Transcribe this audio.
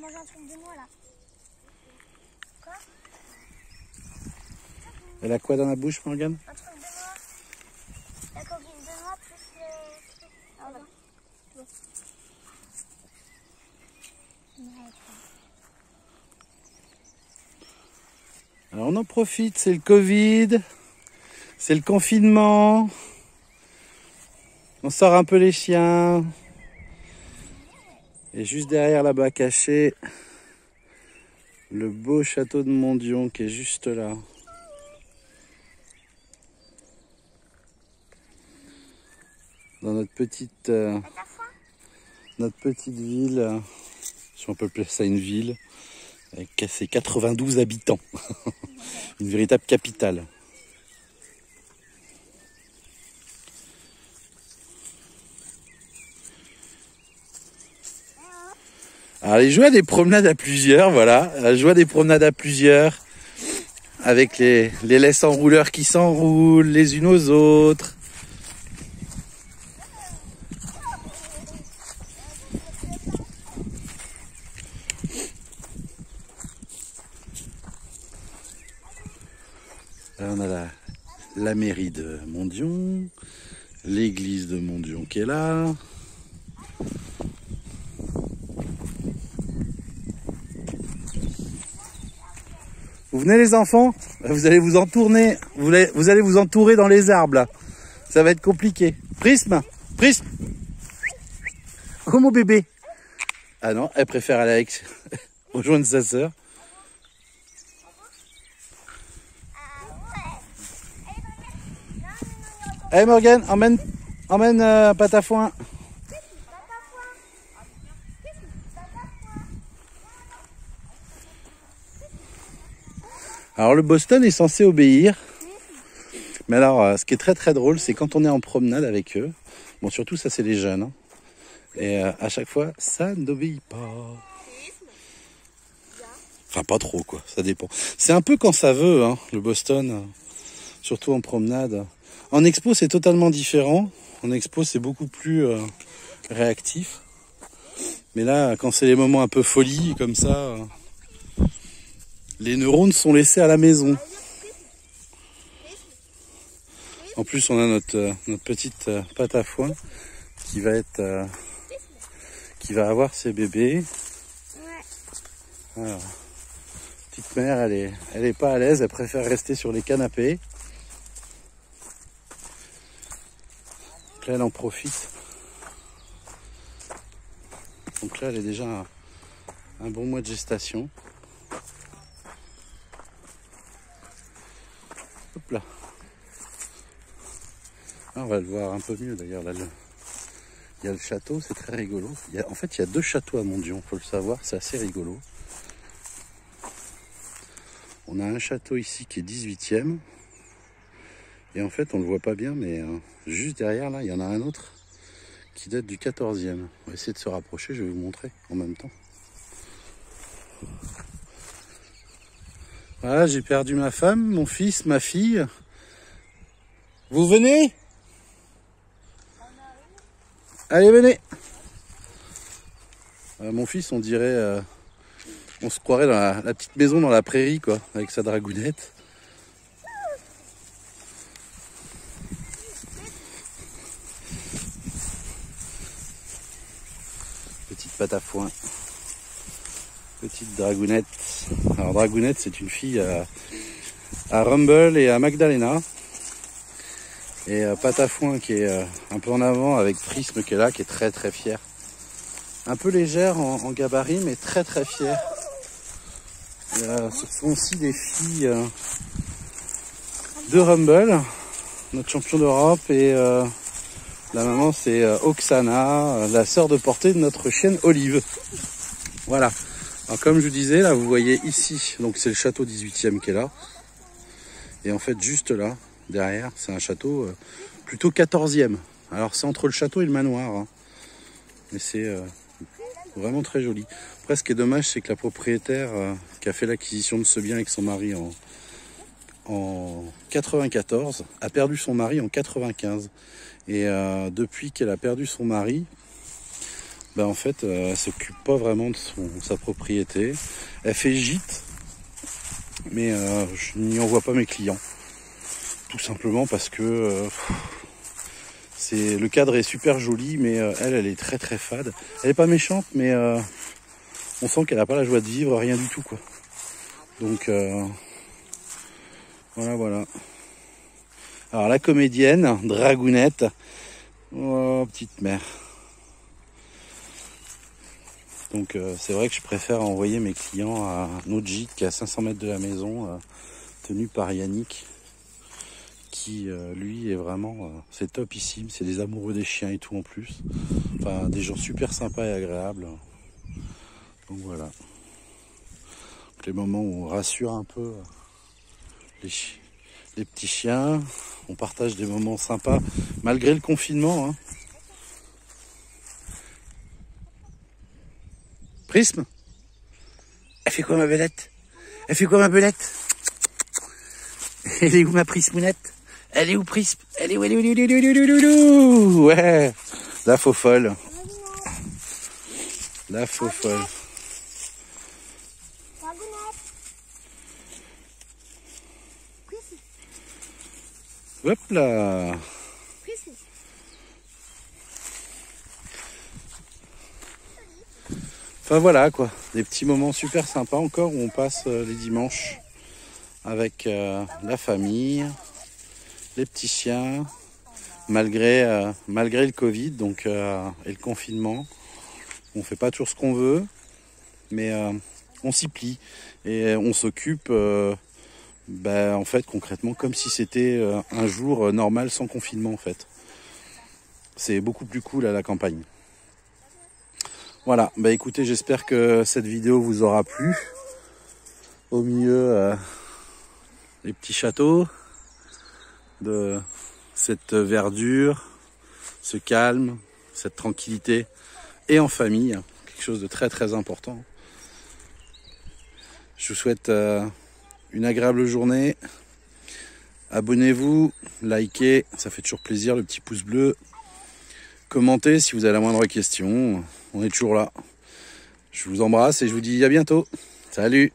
mangé un truc de noix là. Quoi? Elle a quoi dans la bouche, Morgane? Un truc de noix. La coquille de noix plus le truc. Ah voilà. Bon. Alors on en profite, c'est le Covid, c'est le confinement. On sort un peu les chiens. Et juste derrière là-bas caché, le beau château de Mondion qui est juste là. Dans notre petite ville, si on peut appeler ça une ville, avec ses 92 habitants. Une véritable capitale. Alors les joies des promenades à plusieurs, voilà. La joie des promenades à plusieurs. Avec les laisses enrouleurs qui s'enroulent les unes aux autres. Là on a la mairie de Mondion. L'église de Mondion qui est là. Vous venez les enfants? Vous allez vous entourner, vous allez vous entourer dans les arbres là. Ça va être compliqué. Prisme, Prisme. Oh mon bébé. Ah non, elle préfère aller avec rejoindre sa sœur. Allez Morgane, emmène pâte à foin. Alors le Boston est censé obéir. Mais alors ce qui est très très drôle, c'est quand on est en promenade avec eux. Bon surtout ça c'est les jeunes. Hein, et à chaque fois ça n'obéit pas. Enfin pas trop quoi, ça dépend. C'est un peu quand ça veut hein, le Boston. Surtout en promenade. En expo c'est totalement différent. En expo c'est beaucoup plus réactif. Mais là quand c'est les moments un peu folie comme ça... les neurones sont laissés à la maison. En plus, on a notre petite pâte à foin qui va être, qui va avoir ses bébés. Alors, petite mère, elle est pas à l'aise, elle préfère rester sur les canapés. Donc là, elle en profite. Donc là, elle est déjà un bon mois de gestation. Hop là. Là, on va le voir un peu mieux d'ailleurs. Là, il y a le château, c'est très rigolo. En fait, il y a deux châteaux à Mondion, faut le savoir, c'est assez rigolo. On a un château ici qui est 18e. Et en fait, on le voit pas bien, mais juste derrière, là, il y en a un autre qui date du 14e. On va essayer de se rapprocher, je vais vous montrer en même temps. Voilà, j'ai perdu ma femme, mon fils, ma fille. Vous venez? Allez, venez. Mon fils, on dirait... on se croirait dans la petite maison dans la prairie, quoi, avec sa dragounette. Petite pâte à foin. Petite dragounette. Alors dragounette, c'est une fille à Rumble et à Magdalena. Et pâte à foin qui est un peu en avant avec Prisme qui est là, qui est très très fière. Un peu légère en gabarit, mais très très fière. Ce sont aussi des filles de Rumble, notre champion d'Europe. Et la maman c'est Oksana, la sœur de portée de notre chienne Olive. Voilà. Alors comme je vous disais, là vous voyez ici, donc c'est le château 18e qui est là. Et en fait juste là, derrière, c'est un château plutôt 14e. Alors c'est entre le château et le manoir. Hein. Mais c'est vraiment très joli. Après ce qui est dommage, c'est que la propriétaire qui a fait l'acquisition de ce bien avec son mari en 94 a perdu son mari en 95. Et depuis qu'elle a perdu son mari, ben en fait, elle s'occupe pas vraiment de sa propriété. Elle fait gîte, mais je n'y envoie pas mes clients. Tout simplement parce que le cadre est super joli, mais elle est très très fade. Elle est pas méchante, mais on sent qu'elle n'a pas la joie de vivre, rien du tout, quoi. Donc voilà. Alors la comédienne, Dragounette, oh, petite mère. Donc c'est vrai que je préfère envoyer mes clients à un autre gîte qui est à 500 mètres de la maison, tenu par Yannick, qui lui est vraiment, c'est topissime, c'est des amoureux des chiens et tout en plus. Enfin des gens super sympas et agréables. Donc voilà. Donc, les moments où on rassure un peu les petits chiens, on partage des moments sympas malgré le confinement. Hein. Prisme? Elle fait quoi ma belette? Elle fait quoi ma belette? Elle est où ma Prismounette? Elle est où Prisme? Elle est où? Elle est où? Ouais, la faux folle. La faux folle. Hop là. Enfin voilà quoi, des petits moments super sympas encore où on passe les dimanches avec la famille, les petits chiens, malgré le Covid donc, et le confinement. On fait pas toujours ce qu'on veut, mais on s'y plie et on s'occupe en fait concrètement comme si c'était un jour normal sans confinement en fait. C'est beaucoup plus cool à la campagne. Voilà, bah écoutez, j'espère que cette vidéo vous aura plu. Au milieu des petits châteaux, de cette verdure, ce calme, cette tranquillité, et en famille, quelque chose de très très important. Je vous souhaite une agréable journée. Abonnez-vous, likez, ça fait toujours plaisir, le petit pouce bleu. Commentez si vous avez la moindre question, on est toujours là. Je vous embrasse et je vous dis à bientôt. Salut!